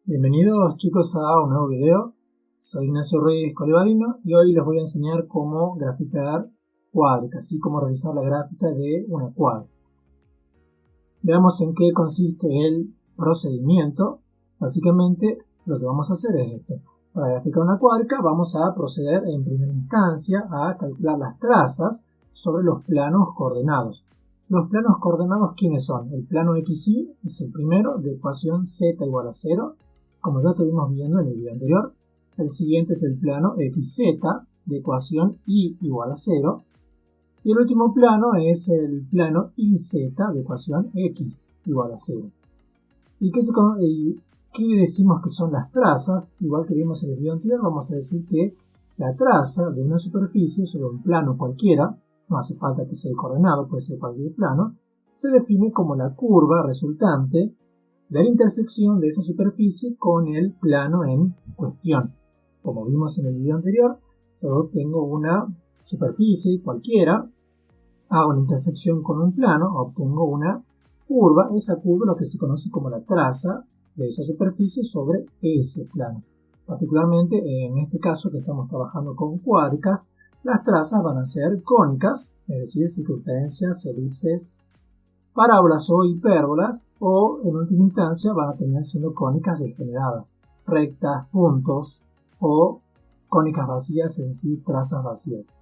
Bienvenidos chicos a un nuevo video. Soy Ignacio Reyes Colevadino y hoy les voy a enseñar cómo graficar cuádricas, así como realizar la gráfica de una cuadra. Veamos en qué consiste el procedimiento. Básicamente lo que vamos a hacer es esto. Para graficar una cuádrica vamos a proceder en primera instancia a calcular las trazas sobre los planos coordenados. Los planos coordenados, ¿quiénes son? El plano XY es el primero, de ecuación z igual a 0, como ya estuvimos viendo en el video anterior. El siguiente es el plano XZ, de ecuación y igual a 0. Y el último plano es el plano YZ, de ecuación x igual a 0. ¿Y qué decimos que son las trazas? Igual que vimos en el video anterior, vamos a decir que la traza de una superficie sobre un plano cualquiera, no hace falta que sea el coordenado, puede ser cualquier plano, se define como la curva resultante de la intersección de esa superficie con el plano en cuestión. Como vimos en el video anterior, yo tengo una superficie cualquiera, hago la intersección con un plano, obtengo una curva, esa curva es lo que se conoce como la traza de esa superficie sobre ese plano. Particularmente en este caso que estamos trabajando con cuádricas, las trazas van a ser cónicas, es decir, circunferencias, elipses, parábolas o hipérbolas, o en última instancia van a terminar siendo cónicas degeneradas, rectas, puntos o cónicas vacías, es decir, trazas vacías.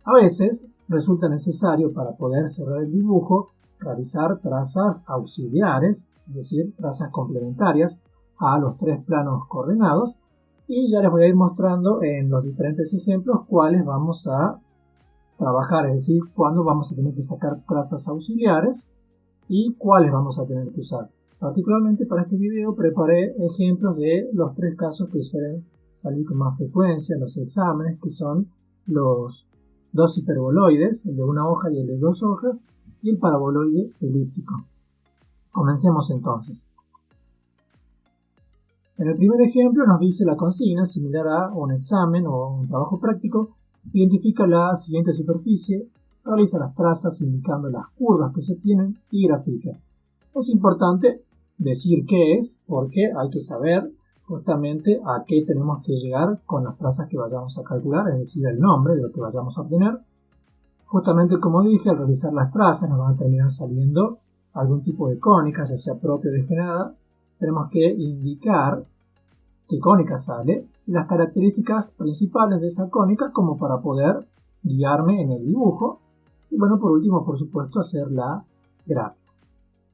A veces resulta necesario para poder cerrar el dibujo realizar trazas auxiliares, es decir, trazas complementarias a los tres planos coordenados, y ya les voy a ir mostrando en los diferentes ejemplos cuáles vamos a trabajar, es decir, cuándo vamos a tener que sacar trazas auxiliares y cuáles vamos a tener que usar. Particularmente para este video preparé ejemplos de los tres casos que suelen salir con más frecuencia en los exámenes, que son los dos hiperboloides, el de una hoja y el de dos hojas, y el paraboloide elíptico. Comencemos entonces. En el primer ejemplo nos dice la consigna, similar a un examen o un trabajo práctico: identifica la siguiente superficie, realiza las trazas indicando las curvas que se obtienen y grafica. Es importante decir qué es, porque hay que saber justamente a qué tenemos que llegar con las trazas que vayamos a calcular, es decir, el nombre de lo que vayamos a obtener. Justamente como dije, al realizar las trazas nos van a terminar saliendo algún tipo de cónica, ya sea propia o degenerada. Tenemos que indicar qué cónica sale y las características principales de esa cónica como para poder guiarme en el dibujo. Y bueno, por último, por supuesto, hacer la gráfica.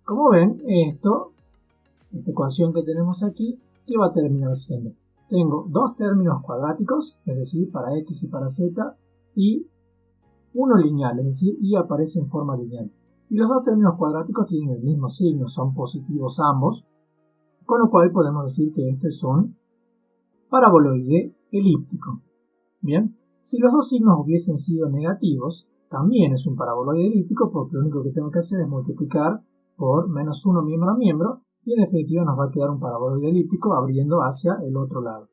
Como ven, esta ecuación que tenemos aquí, ¿qué va a terminar siendo? Tengo dos términos cuadráticos, es decir, para x y para z, y uno lineal, es decir, y aparece en forma lineal. Y los dos términos cuadráticos tienen el mismo signo, son positivos ambos, con lo cual podemos decir que este es un paraboloide elíptico. Bien, si los dos signos hubiesen sido negativos, también es un paraboloide elíptico, porque lo único que tengo que hacer es multiplicar por menos 1 miembro a miembro, y en definitiva nos va a quedar un paraboloide elíptico abriendo hacia el otro lado.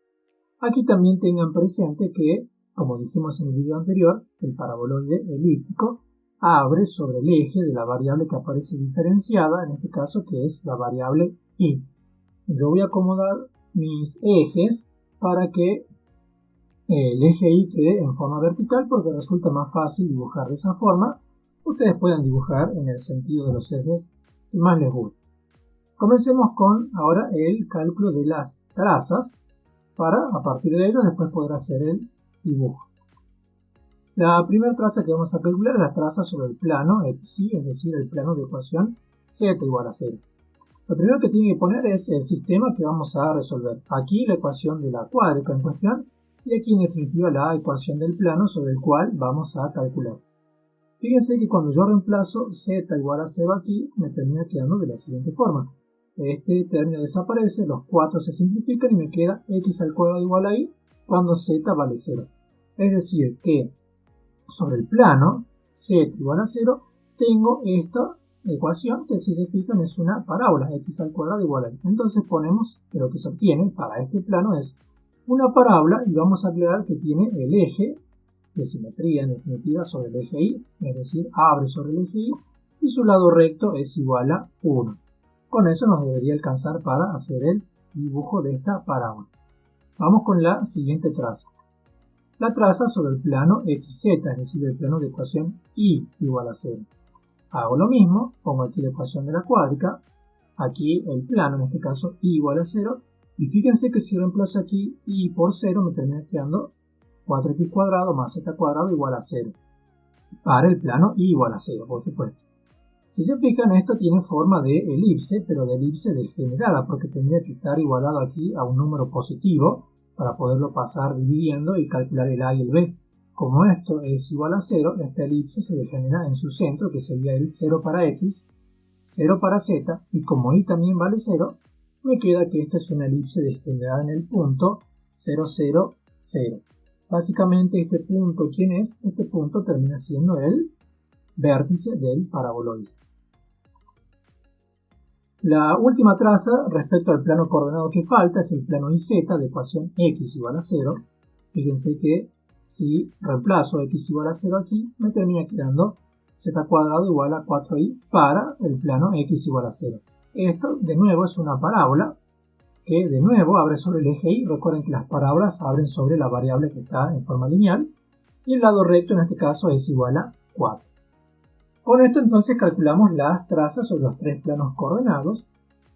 Aquí también tengan presente que, como dijimos en el video anterior, el paraboloide elíptico abre sobre el eje de la variable que aparece diferenciada, en este caso que es la variable y. Yo voy a acomodar mis ejes para que el eje y quede en forma vertical, porque resulta más fácil dibujar de esa forma. Ustedes pueden dibujar en el sentido de los ejes que más les guste. Comencemos con ahora el cálculo de las trazas, para a partir de ello después poder hacer el dibujo. La primera traza que vamos a calcular es la traza sobre el plano XY, es decir, el plano de ecuación z igual a 0. Lo primero que tiene que poner es el sistema que vamos a resolver. Aquí la ecuación de la cuádrica en cuestión y aquí en definitiva la ecuación del plano sobre el cual vamos a calcular. Fíjense que cuando yo reemplazo z igual a 0 aquí, me termina quedando de la siguiente forma. Este término desaparece, los 4 se simplifican y me queda x al cuadrado igual a y cuando z vale 0. Es decir que sobre el plano z igual a 0 tengo esta ecuación que, si se fijan, es una parábola, x al cuadrado igual a y. Entonces ponemos que lo que se obtiene para este plano es una parábola y vamos a aclarar que tiene el eje de simetría en definitiva sobre el eje y, es decir, abre sobre el eje y su lado recto es igual a 1. Con eso nos debería alcanzar para hacer el dibujo de esta parábola. Vamos con la siguiente traza. La traza sobre el plano XZ, es decir, el plano de ecuación y igual a 0. Hago lo mismo, pongo aquí la ecuación de la cuádrica, aquí el plano, en este caso y igual a 0, y fíjense que si reemplazo aquí y por 0 me termina quedando 4x cuadrado más z cuadrado igual a 0, para el plano y igual a 0, por supuesto. Si se fijan, esto tiene forma de elipse, pero de elipse degenerada, porque tendría que estar igualado aquí a un número positivo para poderlo pasar dividiendo y calcular el a y el b. Como esto es igual a 0, esta elipse se degenera en su centro, que sería el 0 para x, 0 para z, y como y también vale 0, me queda que esta es una elipse degenerada en el punto 0, 0, 0. Básicamente este punto, ¿quién es? Este punto termina siendo el vértice del paraboloide. La última traza respecto al plano coordenado que falta es el plano YZ de ecuación x igual a 0. Fíjense que si reemplazo x igual a 0 aquí, me termina quedando z cuadrado igual a 4y para el plano x igual a 0. Esto de nuevo es una parábola que de nuevo abre sobre el eje y. Recuerden que las parábolas abren sobre la variable que está en forma lineal y el lado recto en este caso es igual a 4. Con esto entonces calculamos las trazas sobre los tres planos coordenados.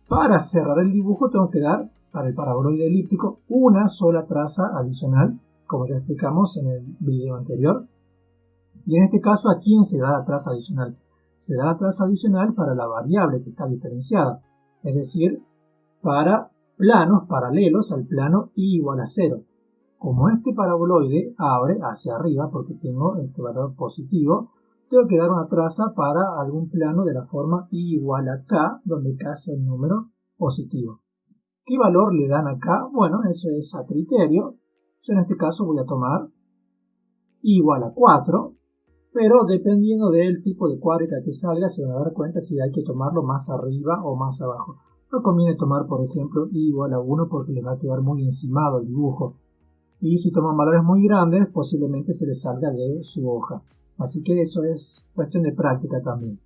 Para cerrar el dibujo tengo que dar para el paraboloide elíptico una sola traza adicional, como ya explicamos en el video anterior. Y en este caso, ¿a quién se da la traza adicional? Se da la traza adicional para la variable que está diferenciada, es decir, para planos paralelos al plano y igual a 0. Como este paraboloide abre hacia arriba porque tengo este valor positivo, tengo que dar una traza para algún plano de la forma y igual a k, donde k sea un número positivo. ¿Qué valor le dan acá? Bueno, eso es a criterio. Yo en este caso voy a tomar igual a 4, pero dependiendo del tipo de cuádrica que salga se van a dar cuenta si hay que tomarlo más arriba o más abajo. No conviene tomar, por ejemplo, igual a 1 porque le va a quedar muy encimado el dibujo. Y si toman valores muy grandes, posiblemente se les salga de su hoja. Así que eso es cuestión de práctica también.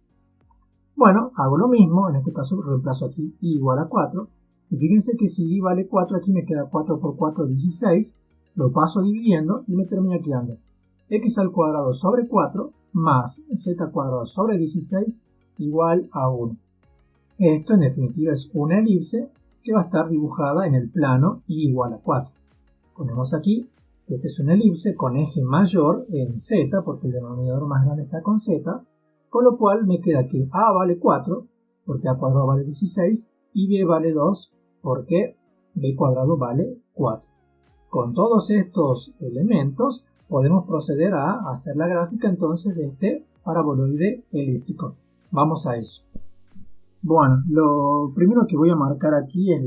Bueno, hago lo mismo, en este caso reemplazo aquí y igual a 4. Y fíjense que si y vale 4, aquí me queda 4 por 4, 16. Lo paso dividiendo y me termina quedando x al cuadrado sobre 4 más z cuadrado sobre 16 igual a 1. Esto en definitiva es una elipse que va a estar dibujada en el plano y igual a 4. Ponemos aquí que esta es una elipse con eje mayor en z, porque el denominador más grande está con z, con lo cual me queda que a vale 4, porque a cuadrado vale 16, y b vale 2, porque b cuadrado vale 4. Con todos estos elementos podemos proceder a hacer la gráfica entonces de este paraboloide elíptico. Vamos a eso. Bueno, lo primero que voy a marcar aquí es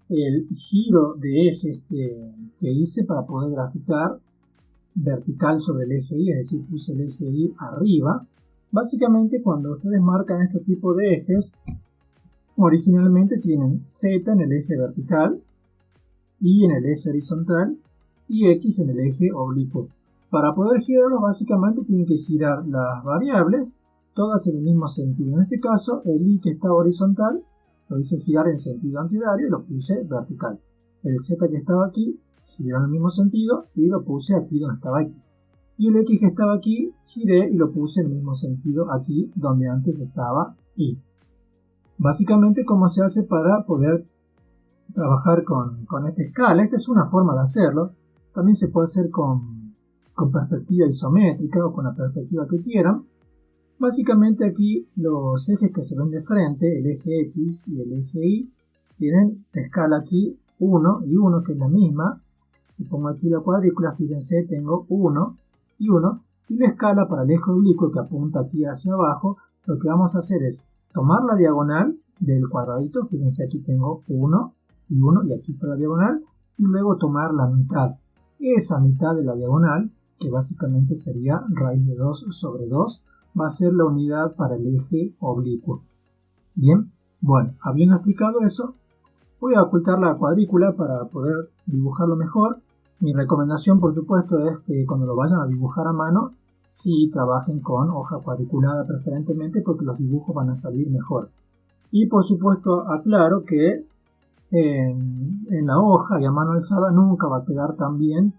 el giro de ejes que hice para poder graficar vertical sobre el eje Y, es decir, puse el eje Y arriba. Básicamente cuando ustedes marcan este tipo de ejes, originalmente tienen Z en el eje vertical, Y en el eje horizontal y X en el eje oblicuo. Para poder girarlos básicamente tienen que girar las variables todas en el mismo sentido. En este caso el Y que está horizontal lo hice girar en sentido antihorario y lo puse vertical. El Z que estaba aquí giró en el mismo sentido y lo puse aquí donde estaba X. Y el X que estaba aquí giré y lo puse en el mismo sentido aquí donde antes estaba Y. Básicamente, ¿cómo se hace para poder trabajar con esta escala? Esta es una forma de hacerlo. También se puede hacer con perspectiva isométrica o con la perspectiva que quieran. Básicamente aquí los ejes que se ven de frente, el eje X y el eje Y, tienen escala aquí 1 y 1, que es la misma. Si pongo aquí la cuadrícula, fíjense, tengo 1 y 1. Y la escala para el eje oblicuo que apunta aquí hacia abajo, lo que vamos a hacer es tomar la diagonal del cuadradito. Fíjense, aquí tengo 1 y 1 y aquí está la diagonal. Y luego tomar la mitad. Esa mitad de la diagonal, que básicamente sería raíz de 2 sobre 2, va a ser la unidad para el eje oblicuo. Bien, bueno, habiendo explicado eso, voy a ocultar la cuadrícula para poder dibujarlo mejor. Mi recomendación, por supuesto, es que cuando lo vayan a dibujar a mano, sí trabajen con hoja cuadriculada preferentemente, porque los dibujos van a salir mejor. Y por supuesto aclaro que en la hoja y a mano alzada nunca va a quedar tan bien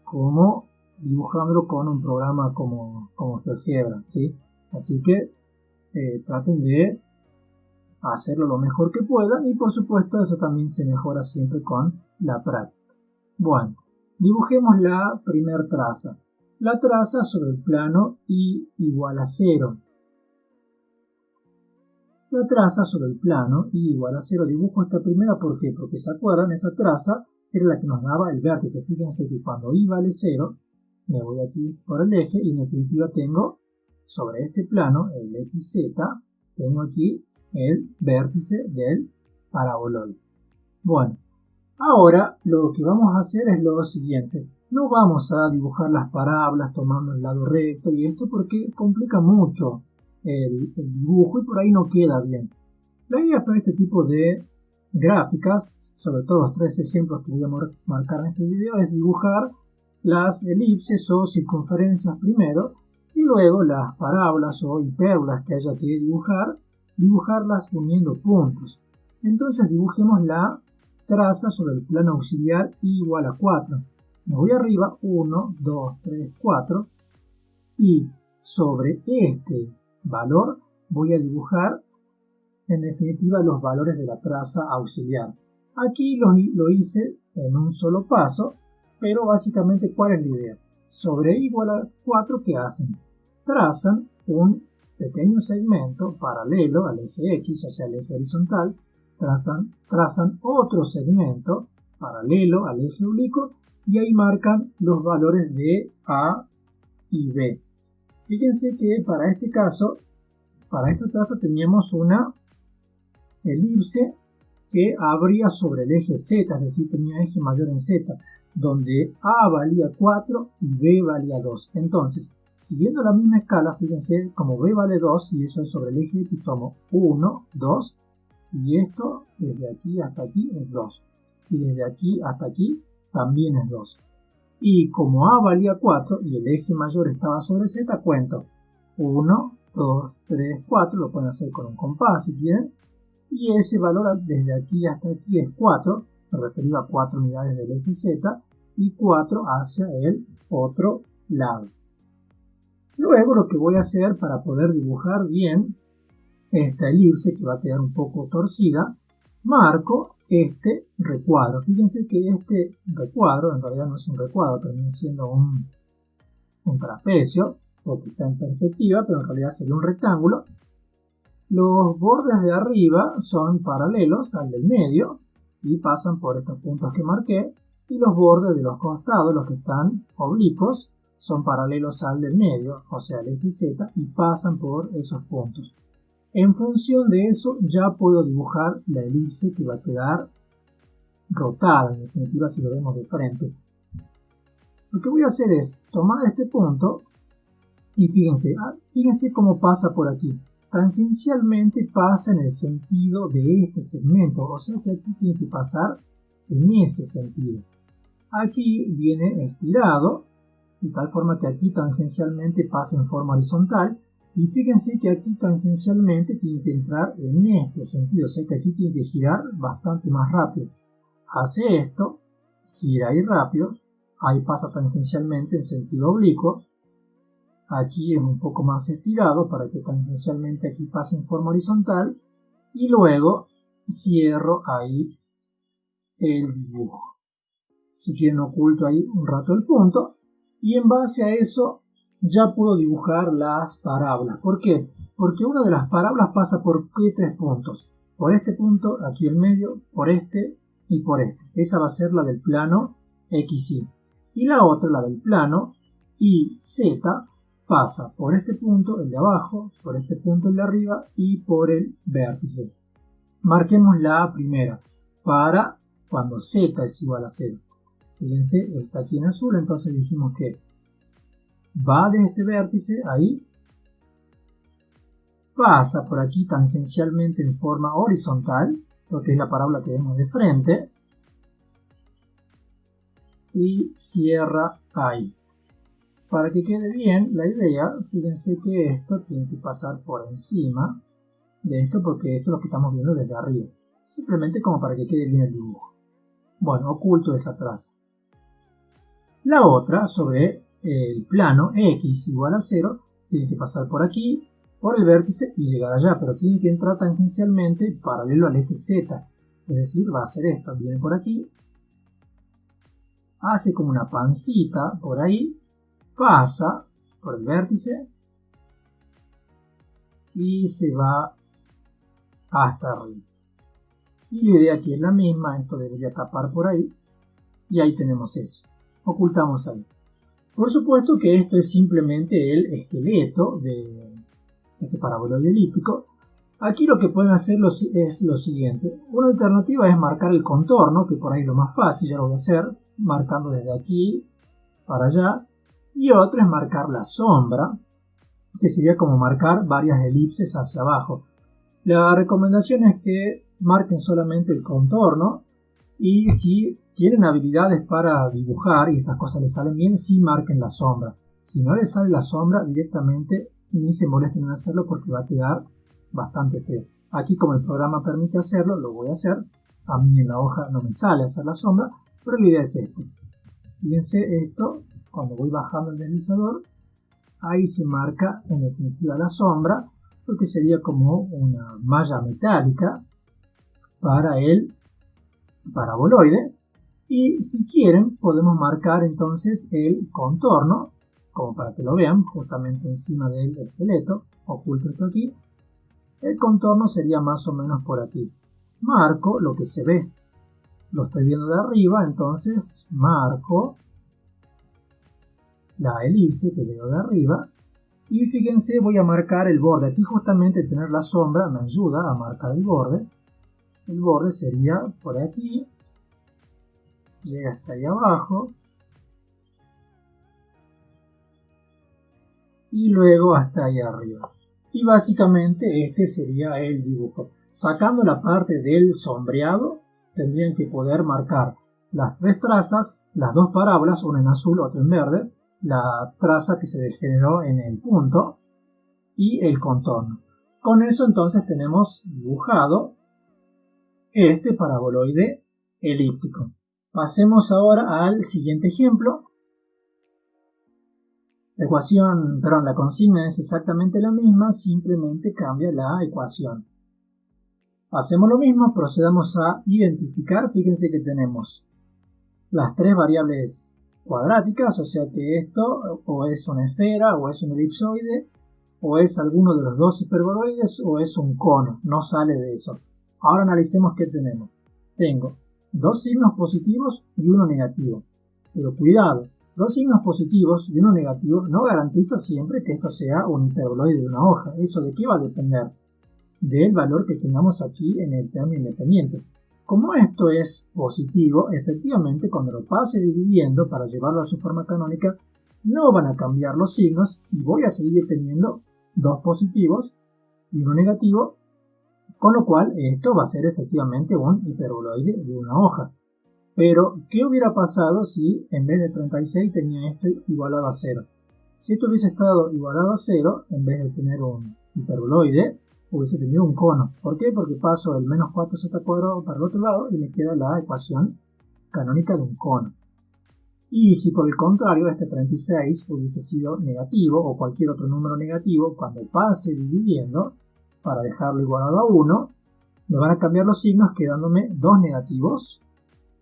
como dibujándolo con un programa como GeoGebra, ¿sí? Así que traten de hacerlo lo mejor que puedan y por supuesto eso también se mejora siempre con la práctica. Bueno, dibujemos la primer traza. La traza sobre el plano y igual a 0. La traza sobre el plano y igual a 0. Dibujo esta primera, ¿por qué? Porque se acuerdan, esa traza era la que nos daba el vértice. Fíjense que cuando y vale 0, me voy aquí por el eje y en definitiva tengo sobre este plano, el XZ, tengo aquí el vértice del paraboloide. Bueno, ahora lo que vamos a hacer es lo siguiente. No vamos a dibujar las parábolas tomando el lado recto y esto porque complica mucho el dibujo y por ahí no queda bien. La idea para este tipo de gráficas, sobre todo los 3 ejemplos que voy a marcar en este video, es dibujar las elipses o circunferencias primero y luego las parábolas o hipérbolas que haya que dibujarlas uniendo puntos. Entonces dibujemos la traza sobre el plano auxiliar igual a 4. Me voy arriba, 1, 2, 3, 4 y sobre este valor voy a dibujar en definitiva los valores de la traza auxiliar. Aquí lo hice en un solo paso, pero básicamente ¿cuál es la idea? Sobre igual a 4, ¿qué hacen? Trazan un pequeño segmento paralelo al eje X, o sea al eje horizontal, trazan otro segmento paralelo al eje oblicuo y ahí marcan los valores de A y B. Fíjense que para este caso, para esta traza teníamos una elipse que abría sobre el eje Z, es decir, tenía eje mayor en Z, donde A valía 4 y B valía 2. Entonces, siguiendo la misma escala, fíjense, como B vale 2 y eso es sobre el eje X, tomo 1, 2 y esto desde aquí hasta aquí es 2. Y desde aquí hasta aquí también es 2. Y como A valía 4 y el eje mayor estaba sobre Z, cuento 1, 2, 3, 4, lo pueden hacer con un compás si quieren. Y ese valor desde aquí hasta aquí es 4, referido a 4 unidades del eje Z, y 4 hacia el otro lado. Luego lo que voy a hacer para poder dibujar bien esta elipse que va a quedar un poco torcida, marco este recuadro. Fíjense que este recuadro en realidad no es un recuadro, termina siendo un trapecio, porque está en perspectiva, pero en realidad sería un rectángulo. Los bordes de arriba son paralelos al del medio y pasan por estos puntos que marqué, y los bordes de los costados, los que están oblicuos, son paralelos al del medio, o sea, al eje Z, y pasan por esos puntos. En función de eso ya puedo dibujar la elipse que va a quedar rotada, en definitiva si lo vemos de frente. Lo que voy a hacer es tomar este punto y fíjense cómo pasa por aquí. Tangencialmente pasa en el sentido de este segmento, o sea que aquí tiene que pasar en ese sentido. Aquí viene estirado, de tal forma que aquí tangencialmente pasa en forma horizontal, y fíjense que aquí tangencialmente tiene que entrar en este sentido, o sea que aquí tiene que girar bastante más rápido. Hace esto, gira ahí rápido, ahí pasa tangencialmente en sentido oblicuo, aquí es un poco más estirado para que tangencialmente aquí pase en forma horizontal y luego cierro ahí el dibujo. Si quieren oculto ahí un rato el punto y en base a eso ya puedo dibujar las parábolas. ¿Por qué? Porque una de las parábolas pasa por ¿qué? 3 puntos. Por este punto, aquí en medio, por este y por este. Esa va a ser la del plano XY. Y la otra, la del plano YZ, pasa por este punto, el de abajo, por este punto, el de arriba y por el vértice. Marquemos la primera para cuando Z es igual a 0. Fíjense, está aquí en azul, entonces dijimos que va de este vértice ahí, pasa por aquí tangencialmente en forma horizontal, lo que es la parábola que vemos de frente, y cierra ahí. Para que quede bien la idea, fíjense que esto tiene que pasar por encima de esto porque esto es lo que estamos viendo desde arriba. simplemente como para que quede bien el dibujo. Bueno, oculto esa traza. La otra, sobre el plano x igual a 0, tiene que pasar por aquí, por el vértice y llegar allá, pero tiene que entrar tangencialmente paralelo al eje z, es decir, va a hacer esto, viene por aquí, hace como una pancita por ahí, pasa por el vértice y se va hasta arriba. Y la idea aquí es la misma, esto debería tapar por ahí, y ahí tenemos eso, ocultamos ahí. Por supuesto que esto es simplemente el esqueleto de este paraboloide elíptico. Aquí lo que pueden hacer es lo siguiente. Una alternativa es marcar el contorno, que por ahí es lo más fácil, ya lo voy a hacer, marcando desde aquí para allá. Y otra es marcar la sombra, que sería como marcar varias elipses hacia abajo. La recomendación es que marquen solamente el contorno, y si tienen habilidades para dibujar y esas cosas les salen bien, sí marquen la sombra. Si no les sale la sombra, directamente ni se molesten en hacerlo porque va a quedar bastante feo. Aquí, como el programa permite hacerlo, lo voy a hacer. A mí en la hoja no me sale hacer la sombra, pero la idea es esto. Fíjense esto, cuando voy bajando el deslizador, ahí se marca en definitiva la sombra, porque sería como una malla metálica para el paraboloide. Y si quieren podemos marcar entonces el contorno, como para que lo vean, justamente encima del esqueleto, oculto esto aquí. El contorno sería más o menos por aquí. Marco lo que se ve, lo estoy viendo de arriba, entonces marco la elipse que veo de arriba. Y fíjense, voy a marcar el borde. Aquí justamente tener la sombra me ayuda a marcar el borde. El borde sería por aquí, llega hasta ahí abajo y luego hasta ahí arriba. Y básicamente este sería el dibujo. Sacando la parte del sombreado, tendrían que poder marcar las tres trazas, las dos parábolas, una en azul, otra en verde, la traza que se degeneró en el punto y el contorno. Con eso entonces tenemos dibujado este paraboloide elíptico. Pasemos ahora al siguiente ejemplo. La consigna es exactamente la misma, simplemente cambia la ecuación. Hacemos lo mismo, procedamos a identificar. Fíjense que tenemos las tres variables cuadráticas, o sea que esto o es una esfera, o es un elipsoide, o es alguno de los dos hiperboloides, o es un cono, no sale de eso. Ahora analicemos qué tenemos. Tengo dos signos positivos y uno negativo. Pero cuidado, dos signos positivos y uno negativo no garantiza siempre que esto sea un hiperboloide de una hoja. ¿Eso de qué va a depender? Del valor que tengamos aquí en el término independiente. Como esto es positivo, efectivamente cuando lo pase dividiendo para llevarlo a su forma canónica, no van a cambiar los signos y voy a seguir teniendo dos positivos y uno negativo, con lo cual esto va a ser efectivamente un hiperboloide de una hoja. Pero, ¿qué hubiera pasado si en vez de 36 tenía esto igualado a 0? Si esto hubiese estado igualado a 0, en vez de tener un hiperboloide, hubiese tenido un cono. ¿Por qué? Porque paso el menos 4z cuadrado para el otro lado y me queda la ecuación canónica de un cono. Y si por el contrario este 36 hubiese sido negativo o cualquier otro número negativo, cuando pase dividiendo, para dejarlo igualado a 1, me van a cambiar los signos quedándome dos negativos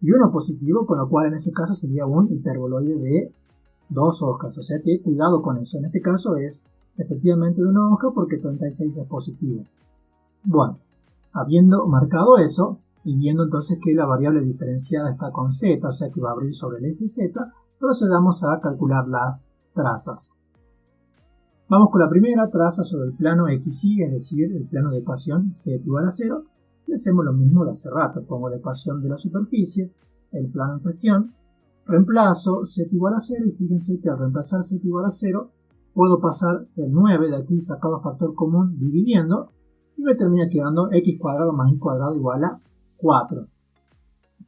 y uno positivo, con lo cual en ese caso sería un hiperboloide de dos hojas. O sea que cuidado con eso. En este caso es efectivamente de una hoja porque 36 es positivo. Bueno, habiendo marcado eso y viendo entonces que la variable diferenciada está con z, o sea que va a abrir sobre el eje z, procedamos a calcular las trazas. Vamos con la primera traza sobre el plano XY, es decir, el plano de ecuación z igual a 0, y hacemos lo mismo de hace rato. Pongo la ecuación de la superficie, el plano en cuestión, reemplazo z igual a 0 y fíjense que al reemplazar z igual a 0 puedo pasar el 9 de aquí sacado factor común dividiendo y me termina quedando x cuadrado más y cuadrado igual a 4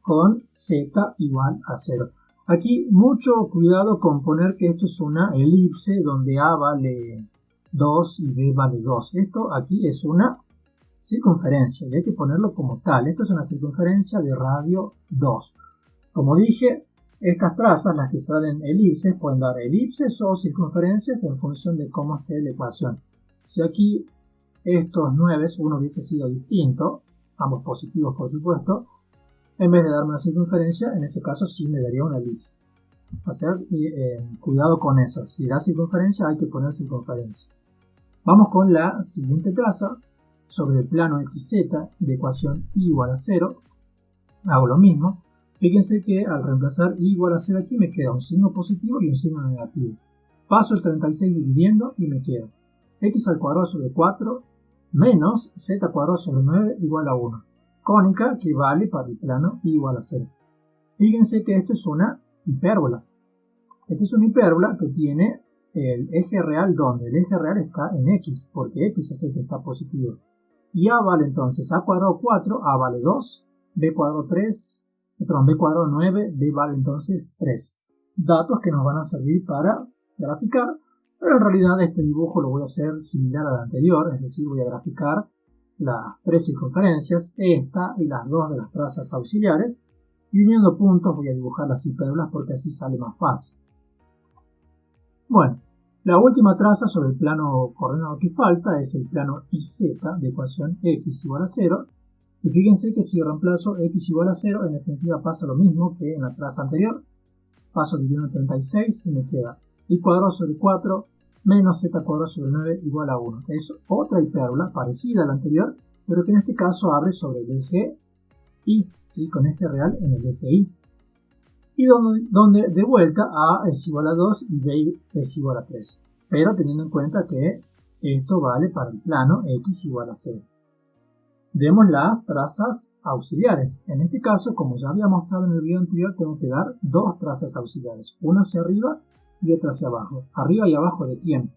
con z igual a 0. Aquí mucho cuidado con poner que esto es una elipse donde a vale 2 y b vale 2. Esto aquí es una circunferencia, y hay que ponerlo como tal. Esto es una circunferencia de radio 2. Como dije, estas trazas, las que salen elipses, pueden dar elipses o circunferencias en función de cómo esté la ecuación. Si aquí estos 9, uno hubiese sido distinto, ambos positivos por supuesto, en vez de darme una circunferencia, en ese caso sí me daría una elipse. O sea, cuidado con eso. Si da circunferencia, hay que poner circunferencia. Vamos con la siguiente traza. Sobre el plano XZ de ecuación y igual a 0, hago lo mismo. Fíjense que al reemplazar y igual a 0 aquí me queda un signo positivo y un signo negativo. Paso el 36 dividiendo y me queda x al cuadrado sobre 4 menos z cuadrado sobre 9 igual a 1. Cónica que vale para el plano y igual a 0. Fíjense que esto es una hipérbola. Esta es una hipérbola que tiene el eje real donde el eje real está en x, porque x es el que está positivo. Y a vale entonces a cuadrado 4, a vale 2, b cuadrado 3, b cuadrado 9, b vale entonces 3. Datos que nos van a servir para graficar, pero en realidad este dibujo lo voy a hacer similar al anterior, es decir, voy a graficar las 3 circunferencias, esta y las 2 de las trazas auxiliares, y uniendo puntos voy a dibujar las hipérbolas porque así sale más fácil. Bueno, la última traza sobre el plano coordenado que falta es el plano IZ de ecuación x igual a 0. Y fíjense que si reemplazo x igual a 0, en definitiva pasa lo mismo que en la traza anterior. Paso dividiendo 36 y me queda y cuadrado sobre 4 menos z cuadrado sobre 9 igual a 1. Es otra hipérbola parecida a la anterior, pero que en este caso abre sobre el eje Y, ¿sí? Con eje real en el eje Y. Y donde de vuelta a es igual a 2 y b es igual a 3. Pero teniendo en cuenta que esto vale para el plano x igual a 0. Vemos las trazas auxiliares. En este caso, como ya había mostrado en el video anterior, tengo que dar dos trazas auxiliares. Una hacia arriba y otra hacia abajo. ¿Arriba y abajo de quién?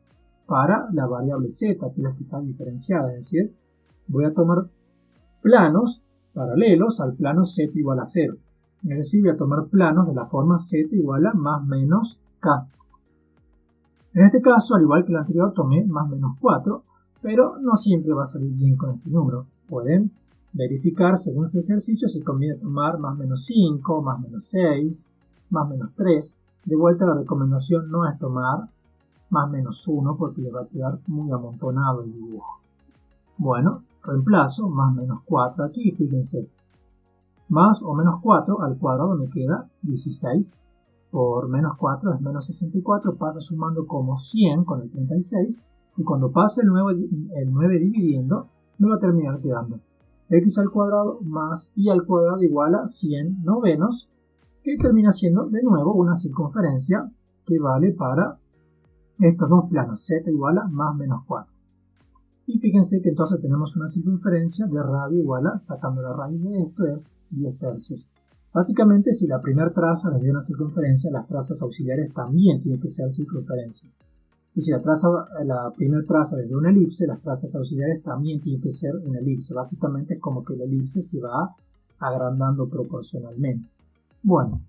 Para la variable z, que es la que está diferenciada. Es decir, voy a tomar planos paralelos al plano z igual a 0. Es decir, voy a tomar planos de la forma z igual a más menos k. En este caso, al igual que el anterior, tomé más menos 4, pero no siempre va a salir bien con este número. Pueden verificar según su ejercicio si conviene tomar más menos 5, más menos 6, más menos 3. De vuelta, la recomendación no es tomar más menos 1 porque le va a quedar muy amontonado el dibujo. Bueno, reemplazo más menos 4 aquí, fíjense. Más o menos 4 al cuadrado me queda 16. Por menos 4 es menos 64, pasa sumando como 100 con el 36. Y cuando pase el 9 dividiendo, me va a terminar quedando x al cuadrado más y al cuadrado igual a 100 novenos, que termina siendo de nuevo una circunferencia que vale para estos dos planos, z igual a más menos 4. Y fíjense que entonces tenemos una circunferencia de radio igual a, sacando la raíz de esto, es 10 tercios. Básicamente, si la primera traza les dio una circunferencia, las trazas auxiliares también tienen que ser circunferencias. Y si la primera traza les dio una elipse, las trazas auxiliares también tienen que ser una elipse. Básicamente es como que la elipse se va agrandando proporcionalmente. Bueno,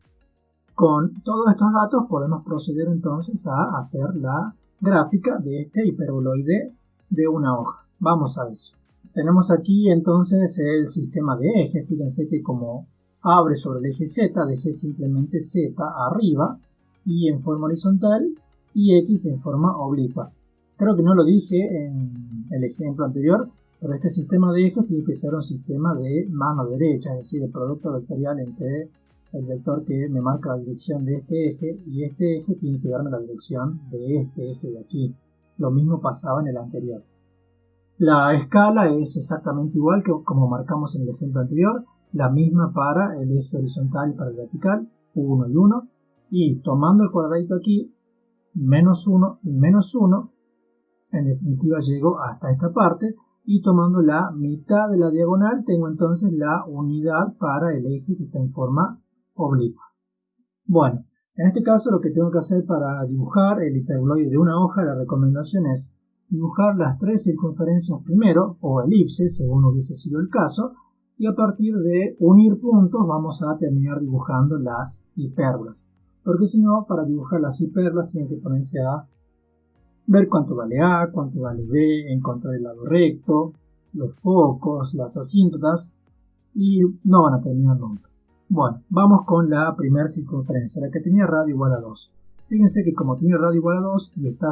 con todos estos datos podemos proceder entonces a hacer la gráfica de este hiperboloide de una hoja. Vamos a eso. Tenemos aquí entonces el sistema de ejes. Fíjense que como abre sobre el eje Z, dejé simplemente Z arriba y en forma horizontal y X en forma oblicua. Creo que no lo dije en el ejemplo anterior, pero este sistema de ejes tiene que ser un sistema de mano derecha, es decir, el producto vectorial entre el vector que me marca la dirección de este eje y este eje tiene que darme la dirección de este eje de aquí. Lo mismo pasaba en el anterior. La escala es exactamente igual que como marcamos en el ejemplo anterior, la misma para el eje horizontal y para el vertical, 1 y 1, y tomando el cuadradito aquí, menos 1 y menos 1, en definitiva llego hasta esta parte, y tomando la mitad de la diagonal tengo entonces la unidad para el eje que está en forma oblicua. Bueno, en este caso lo que tengo que hacer para dibujar el hiperboloide de una hoja, la recomendación es dibujar las 3 circunferencias primero, o elipses, según hubiese sido el caso, y a partir de unir puntos vamos a terminar dibujando las hipérbolas. Porque si no, para dibujar las hipérbolas tienen que ponerse a ver cuánto vale A, cuánto vale B, encontrar el lado recto, los focos, las asíntotas, y no van a terminar nunca. Bueno, vamos con la primera circunferencia, la que tenía radio igual a 2. Fíjense que como tiene radio igual a 2 y está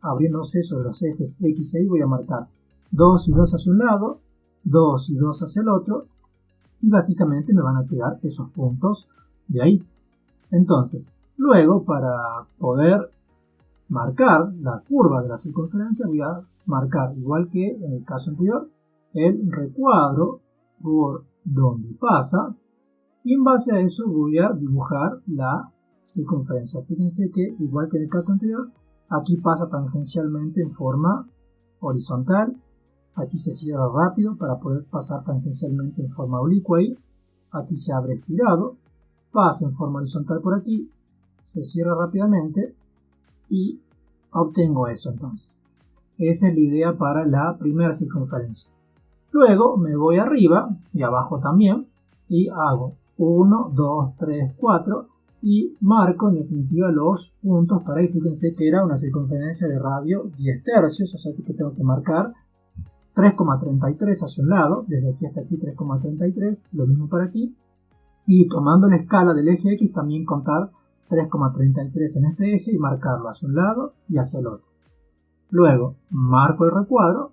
abriéndose sobre los ejes X e Y, voy a marcar 2 y 2 hacia un lado, 2 y 2 hacia el otro, y básicamente me van a quedar esos puntos de ahí. Entonces, luego para poder marcar la curva de la circunferencia voy a marcar, igual que en el caso anterior, el recuadro por donde pasa, y en base a eso voy a dibujar la circunferencia. Fíjense que igual que en el caso anterior, aquí pasa tangencialmente en forma horizontal, aquí se cierra rápido para poder pasar tangencialmente en forma oblicua ahí, aquí se abre estirado, pasa en forma horizontal por aquí, se cierra rápidamente y obtengo eso entonces. Esa es la idea para la primera circunferencia. Luego me voy arriba y abajo también y hago 1, 2, 3, 4 y marco en definitiva los puntos para ahí. Fíjense que era una circunferencia de radio 10 tercios, o sea que tengo que marcar 3,33 hacia un lado, desde aquí hasta aquí 3,33, lo mismo para aquí, y tomando la escala del eje X también contar 3,33 en este eje y marcarlo hacia un lado y hacia el otro. Luego marco el recuadro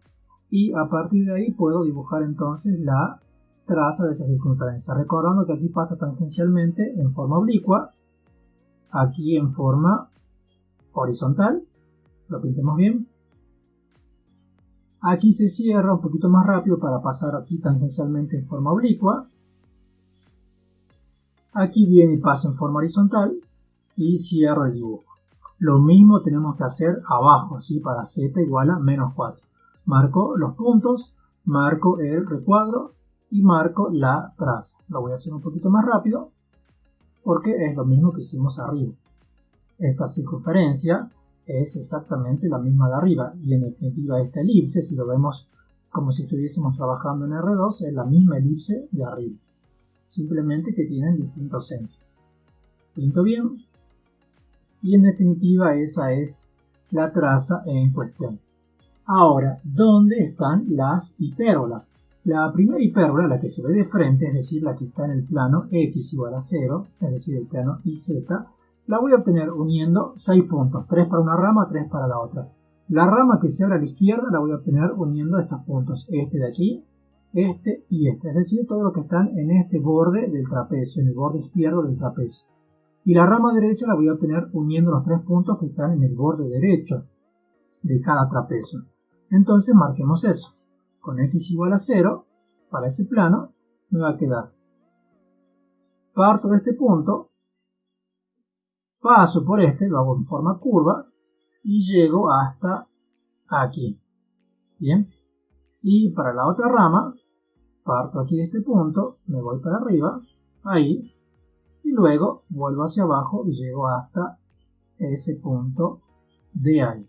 y a partir de ahí puedo dibujar entonces la traza de esa circunferencia, recordando que aquí pasa tangencialmente en forma oblicua, aquí en forma horizontal, lo pintemos bien, aquí se cierra un poquito más rápido para pasar aquí tangencialmente en forma oblicua, aquí viene y pasa en forma horizontal y cierro el dibujo. Lo mismo tenemos que hacer abajo, ¿sí? Para z igual a menos 4. Marco los puntos, marco el recuadro y marco la traza. Lo voy a hacer un poquito más rápido porque es lo mismo que hicimos arriba. Esta circunferencia es exactamente la misma de arriba y en definitiva esta elipse, si lo vemos como si estuviésemos trabajando en R2, es la misma elipse de arriba. Simplemente que tienen distintos centros. Pinto bien. Y en definitiva esa es la traza en cuestión. Ahora, ¿dónde están las hipérbolas? La primera hipérbola, la que se ve de frente, es decir, la que está en el plano X igual a 0, es decir, el plano YZ, la voy a obtener uniendo 6 puntos, 3 para una rama, 3 para la otra. La rama que se abre a la izquierda la voy a obtener uniendo estos puntos, este de aquí, este y este, es decir, todo lo que están en este borde del trapecio, en el borde izquierdo del trapecio. Y la rama derecha la voy a obtener uniendo los 3 puntos que están en el borde derecho de cada trapecio. Entonces marquemos eso. Con x igual a 0, para ese plano, me va a quedar. Parto de este punto, paso por este, lo hago en forma curva, y llego hasta aquí. Bien. Y para la otra rama, parto aquí de este punto, me voy para arriba, ahí, y luego vuelvo hacia abajo y llego hasta ese punto de ahí.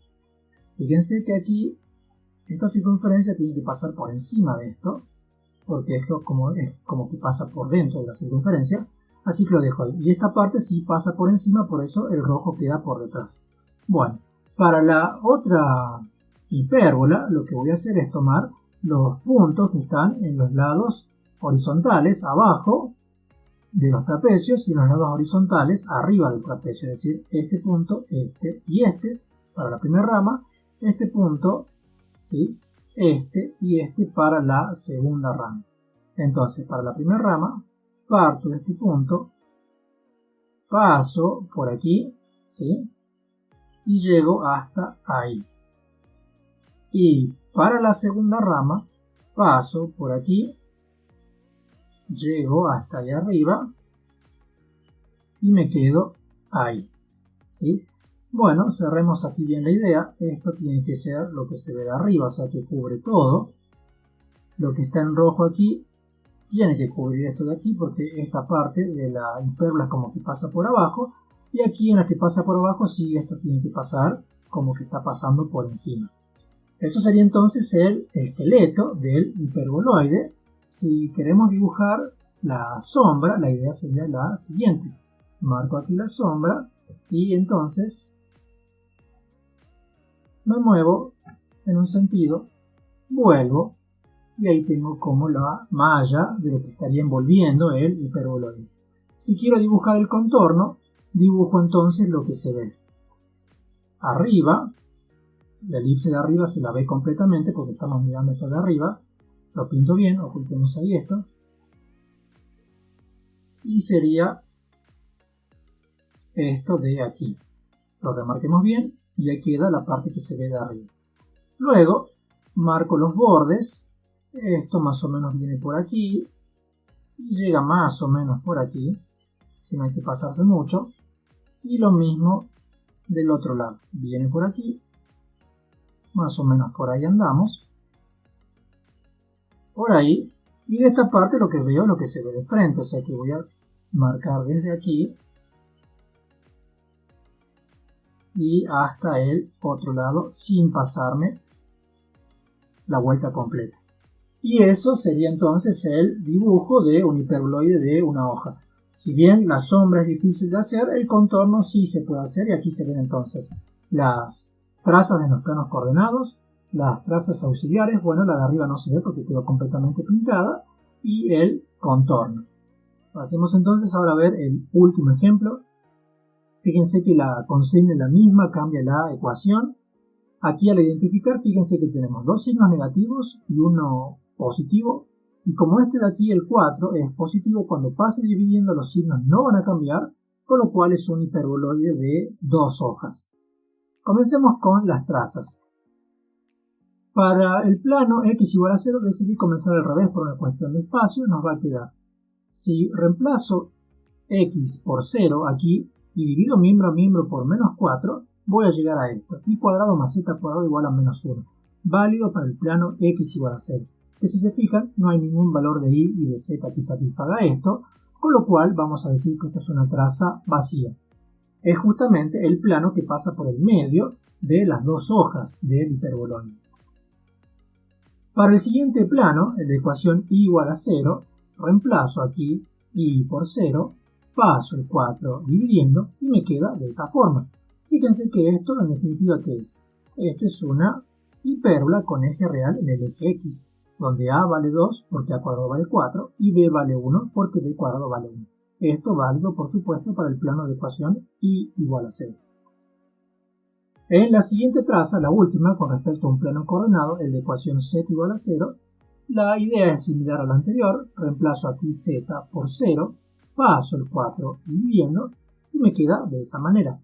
Fíjense que aquí esta circunferencia tiene que pasar por encima de esto, porque esto es como que pasa por dentro de la circunferencia, así que lo dejo ahí. Y esta parte sí pasa por encima, por eso el rojo queda por detrás. Bueno, para la otra hipérbola lo que voy a hacer es tomar los puntos que están en los lados horizontales abajo de los trapecios y en los lados horizontales arriba del trapecio, es decir, este punto, este y este para la primera rama, este punto, ¿sí? Este y este para la segunda rama. Entonces, para la primera rama, parto de este punto, paso por aquí, ¿sí? Y llego hasta ahí. Y para la segunda rama, paso por aquí, llego hasta ahí arriba y me quedo ahí, ¿sí? Bueno, cerremos aquí bien la idea. Esto tiene que ser lo que se ve de arriba, o sea que cubre todo. Lo que está en rojo aquí tiene que cubrir esto de aquí porque esta parte de la hipérbola es como que pasa por abajo y aquí en la que pasa por abajo sí, esto tiene que pasar como que está pasando por encima. Eso sería entonces el esqueleto del hiperboloide. Si queremos dibujar la sombra, la idea sería la siguiente. Marco aquí la sombra y entonces me muevo en un sentido, vuelvo y ahí tengo como la malla de lo que estaría envolviendo el hiperboloide. Si quiero dibujar el contorno, dibujo entonces lo que se ve. Arriba, la elipse de arriba se la ve completamente porque estamos mirando esto de arriba. Lo pinto bien, ocultemos ahí esto. Y sería esto de aquí. Lo remarquemos bien y ahí queda la parte que se ve de arriba. Luego marco los bordes. Esto más o menos viene por aquí y llega más o menos por aquí, si no hay que pasarse mucho. Y lo mismo del otro lado. Viene por aquí, más o menos por ahí andamos. Por ahí. Y de esta parte lo que veo es lo que se ve de frente, o sea que voy a marcar desde aquí y hasta el otro lado sin pasarme la vuelta completa. Y eso sería entonces el dibujo de un hiperboloide de una hoja. Si bien la sombra es difícil de hacer, el contorno sí se puede hacer, y aquí se ven entonces las trazas de los planos coordenados, las trazas auxiliares, bueno, la de arriba no se ve porque quedó completamente pintada, y el contorno. Hacemos entonces ahora ver el último ejemplo. Fíjense que la consigna es la misma, cambia la ecuación. Aquí al identificar, fíjense que tenemos dos signos negativos y uno positivo. Y como este de aquí, el 4, es positivo, cuando pase dividiendo los signos no van a cambiar, con lo cual es un hiperboloide de dos hojas. Comencemos con las trazas. Para el plano x igual a 0 decidí comenzar al revés por una cuestión de espacio, nos va a quedar. Si reemplazo x por 0 aquí y divido miembro a miembro por menos 4, voy a llegar a esto. Y cuadrado más z cuadrado igual a menos 1. Válido para el plano x igual a 0. Que si se fijan, no hay ningún valor de y y de z que satisfaga esto, con lo cual vamos a decir que esta es una traza vacía. Es justamente el plano que pasa por el medio de las dos hojas del hiperboloide. Para el siguiente plano, el de ecuación y igual a 0, reemplazo aquí y por 0, paso el 4 dividiendo y me queda de esa forma. Fíjense que esto en definitiva ¿qué es? Esto es una hipérbola con eje real en el eje x, donde a vale 2 porque a cuadrado vale 4 y b vale 1 porque b cuadrado vale 1. Esto válido por supuesto para el plano de ecuación y igual a 0. En la siguiente traza, la última, con respecto a un plano coordenado, el de ecuación z igual a 0, la idea es similar a la anterior, reemplazo aquí z por 0, paso el 4 dividiendo y me queda de esa manera.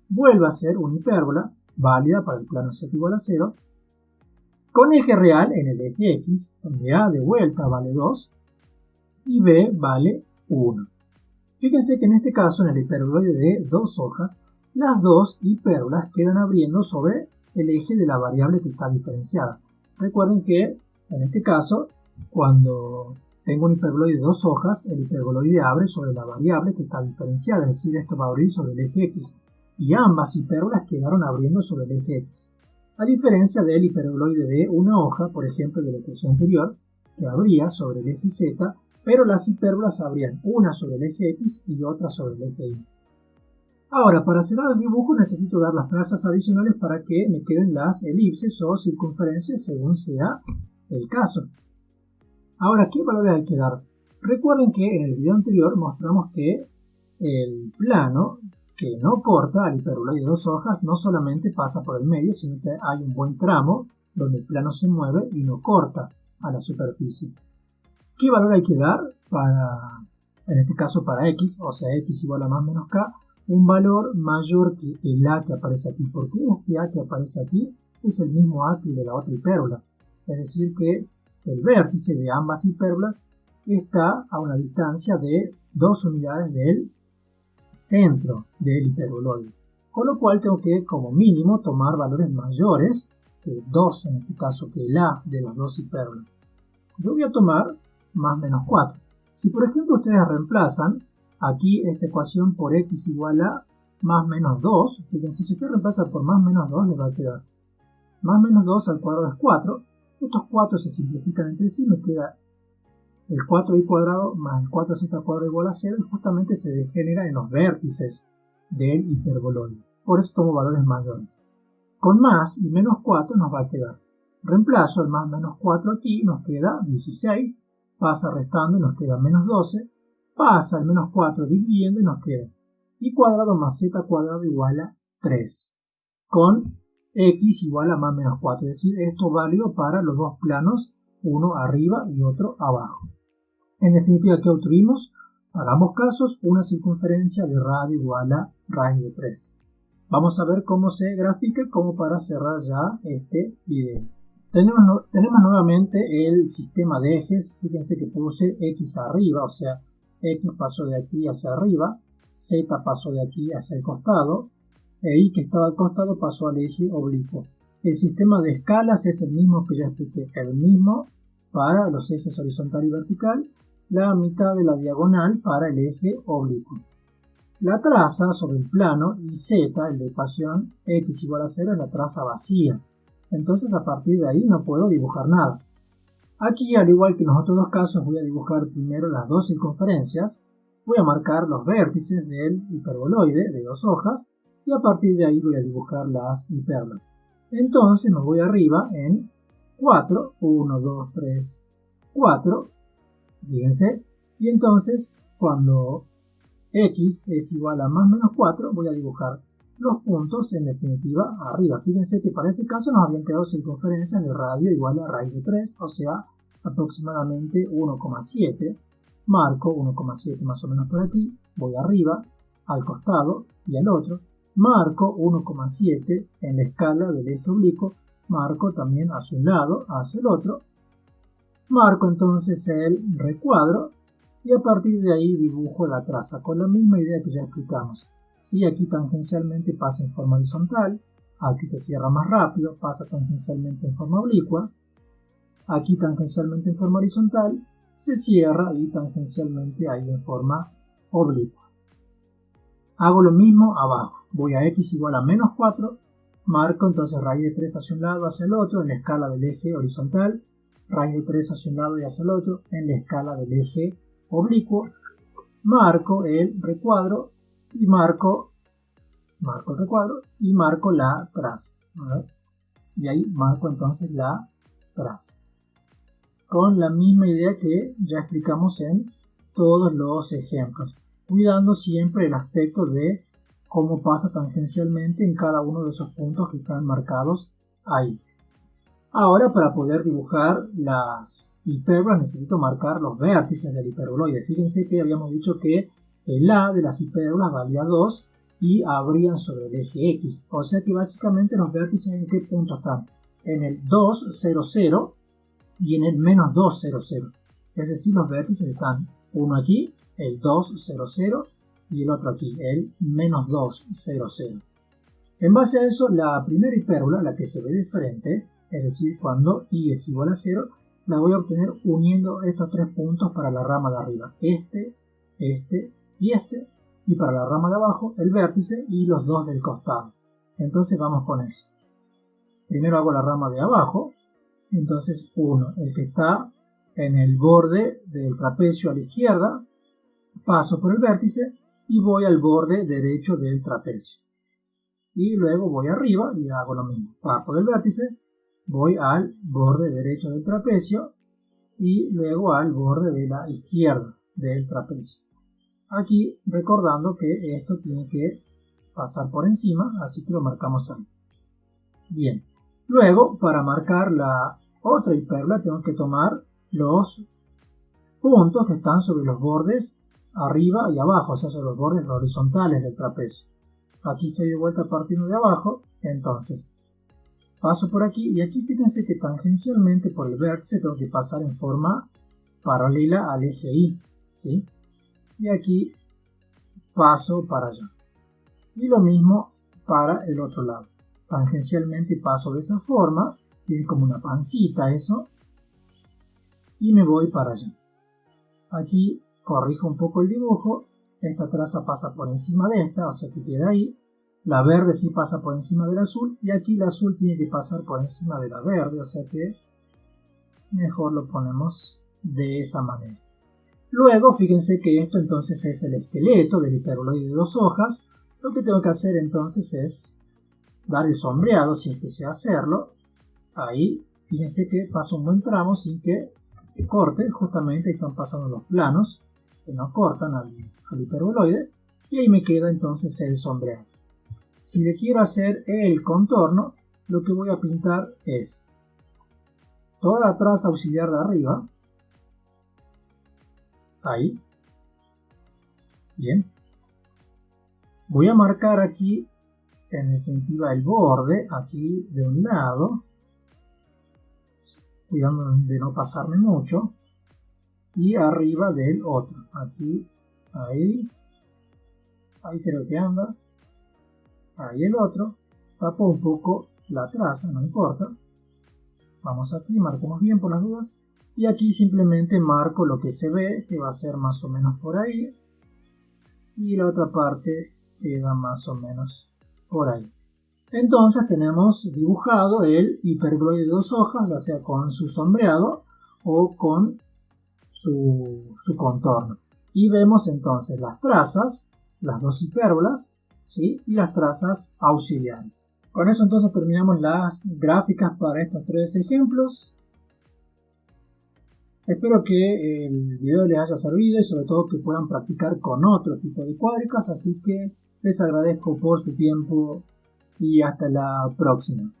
Vuelve a ser una hipérbola, válida para el plano z igual a 0, con eje real en el eje x, donde a de vuelta vale 2 y b vale 1. Fíjense que en este caso, en el hiperboloide de dos hojas, las dos hipérbolas quedan abriendo sobre el eje de la variable que está diferenciada. Recuerden que, en este caso, cuando tengo un hiperboloide de dos hojas, el hiperboloide abre sobre la variable que está diferenciada, es decir, esto va a abrir sobre el eje x, y ambas hipérbolas quedaron abriendo sobre el eje x. A diferencia del hiperboloide de una hoja, por ejemplo, del ejercicio anterior, que abría sobre el eje z, pero las hipérbolas abrían una sobre el eje x y otra sobre el eje y. Ahora, para cerrar el dibujo necesito dar las trazas adicionales para que me queden las elipses o circunferencias según sea el caso. Ahora, ¿qué valores hay que dar? Recuerden que en el video anterior mostramos que el plano que no corta al hiperboloide de dos hojas no solamente pasa por el medio, sino que hay un buen tramo donde el plano se mueve y no corta a la superficie. ¿Qué valor hay que dar para, en este caso para x, o sea x igual a más menos k? Un valor mayor que el a que aparece aquí, porque este a que aparece aquí es el mismo a que el de la otra hipérbola. Es decir que el vértice de ambas hipérbolas está a una distancia de 2 unidades del centro del hiperboloide. Con lo cual tengo que, como mínimo, tomar valores mayores que 2, en este caso que el a de las dos hipérbolas. Yo voy a tomar más menos 4. Si por ejemplo ustedes reemplazan aquí esta ecuación por x igual a más menos 2, fíjense, si usted reemplaza por más menos 2 le va a quedar más menos 2 al cuadrado es 4, estos 4 se simplifican entre sí, me queda el 4y cuadrado más el 4z cuadrado igual a 0 y justamente se degenera en los vértices del hiperboloide. Por eso tomo valores mayores. Con más y menos 4 nos va a quedar reemplazo el más menos 4 aquí, nos queda 16, pasa restando y nos queda menos 12, pasa el menos 4 dividiendo y nos queda y cuadrado más z cuadrado igual a 3, con x igual a más menos 4, es decir, esto es válido para los dos planos, uno arriba y otro abajo. En definitiva, ¿qué obtuvimos? Para ambos casos, una circunferencia de radio igual a raíz de 3. Vamos a ver cómo se grafica como para cerrar ya este video. Tenemos nuevamente el sistema de ejes. Fíjense que puse x arriba, o sea, x pasó de aquí hacia arriba, z pasó de aquí hacia el costado, e y que estaba al costado pasó al eje oblicuo. El sistema de escalas es el mismo que ya expliqué, el mismo para los ejes horizontal y vertical, la mitad de la diagonal para el eje oblicuo. La traza sobre el plano y z, el de ecuación x igual a 0, es la traza vacía. Entonces a partir de ahí no puedo dibujar nada. Aquí, al igual que en los otros dos casos, voy a dibujar primero las dos circunferencias, voy a marcar los vértices del hiperboloide de dos hojas y a partir de ahí voy a dibujar las hipérbolas. Entonces me voy arriba en 4, 1, 2, 3, 4, fíjense, y entonces cuando x es igual a más menos 4 voy a dibujar los puntos en definitiva arriba. Fíjense que para ese caso nos habían quedado circunferencias de radio igual a raíz de 3, o sea, aproximadamente 1,7. Marco 1,7 más o menos por aquí, voy arriba, al costado y al otro. Marco 1,7 en la escala del eje oblicuo, marco también hacia un lado, hacia el otro. Marco entonces el recuadro y a partir de ahí dibujo la traza con la misma idea que ya explicamos. Si aquí tangencialmente pasa en forma horizontal, aquí se cierra más rápido, pasa tangencialmente en forma oblicua, aquí tangencialmente en forma horizontal, se cierra y tangencialmente ahí en forma oblicua. Hago lo mismo abajo, voy a x igual a menos 4, marco entonces raíz de 3 hacia un lado, hacia el otro, en la escala del eje horizontal, raíz de 3 hacia un lado y hacia el otro, en la escala del eje oblicuo, marco el recuadro y marco el recuadro y marco la traza. Y ahí marco entonces la traza. Con la misma idea que ya explicamos en todos los ejemplos, cuidando siempre el aspecto de cómo pasa tangencialmente en cada uno de esos puntos que están marcados ahí. Ahora, para poder dibujar las hipérbolas necesito marcar los vértices del hiperboloide. Fíjense que habíamos dicho que el A de las hipérbolas valía 2 y abrían sobre el eje X. O sea que básicamente los vértices ¿en qué punto están? En el 2, 0, 0 y en el menos 2, 0, 0. Es decir, los vértices están uno aquí, el 2, 0, 0 y el otro aquí, el menos 2, 0, 0. En base a eso, la primera hipérbola, la que se ve de frente, es decir, cuando y es igual a 0, la voy a obtener uniendo estos tres puntos para la rama de arriba. Este y para la rama de abajo, el vértice y los dos del costado. Entonces vamos con eso. Primero hago la rama de abajo, entonces 1, el que está en el borde del trapecio a la izquierda, paso por el vértice y voy al borde derecho del trapecio. Y luego voy arriba y hago lo mismo. Parto del vértice, voy al borde derecho del trapecio y luego al borde de la izquierda del trapecio. Aquí recordando que esto tiene que pasar por encima, así que lo marcamos ahí. Bien, luego para marcar la otra hipérbola tengo que tomar los puntos que están sobre los bordes arriba y abajo, o sea, sobre los bordes horizontales del trapecio. Aquí estoy de vuelta partiendo de abajo, entonces paso por aquí y aquí fíjense que tangencialmente por el vértice tengo que pasar en forma paralela al eje Y, ¿sí? Y aquí paso para allá. Y lo mismo para el otro lado. Tangencialmente paso de esa forma, tiene como una pancita eso, y me voy para allá. Aquí corrijo un poco el dibujo, esta traza pasa por encima de esta, o sea que queda ahí. La verde sí pasa por encima del azul y aquí el azul tiene que pasar por encima de la verde, o sea que mejor lo ponemos de esa manera. Luego fíjense que esto entonces es el esqueleto del hiperboloide de dos hojas. Lo que tengo que hacer entonces es dar el sombreado, si es que sé hacerlo, ahí Fíjense que pasa un buen tramo sin que corte, justamente ahí están pasando los planos que no cortan al hiperboloide, y ahí me queda entonces el sombreado. Si le quiero hacer el contorno, lo que voy a pintar es toda la traza auxiliar de arriba, ahí, bien. Voy a marcar aquí en definitiva el borde, aquí de un lado, cuidando de no pasarme mucho, y arriba del otro, aquí, ahí creo que anda, ahí el otro, tapo un poco la traza, no importa, vamos aquí, marquemos bien por las dudas, y aquí simplemente marco lo que se ve, que va a ser más o menos por ahí, y la otra parte queda más o menos por ahí. Entonces tenemos dibujado el hiperboloide de 2 hojas, ya sea con su sombreado o con su contorno. Y vemos entonces las trazas, las dos hipérbolas, ¿sí? Y las trazas auxiliares. Con eso entonces terminamos las gráficas para estos 3 ejemplos. Espero que el video les haya servido y sobre todo que puedan practicar con otro tipo de cuádricas, así que les agradezco por su tiempo y hasta la próxima.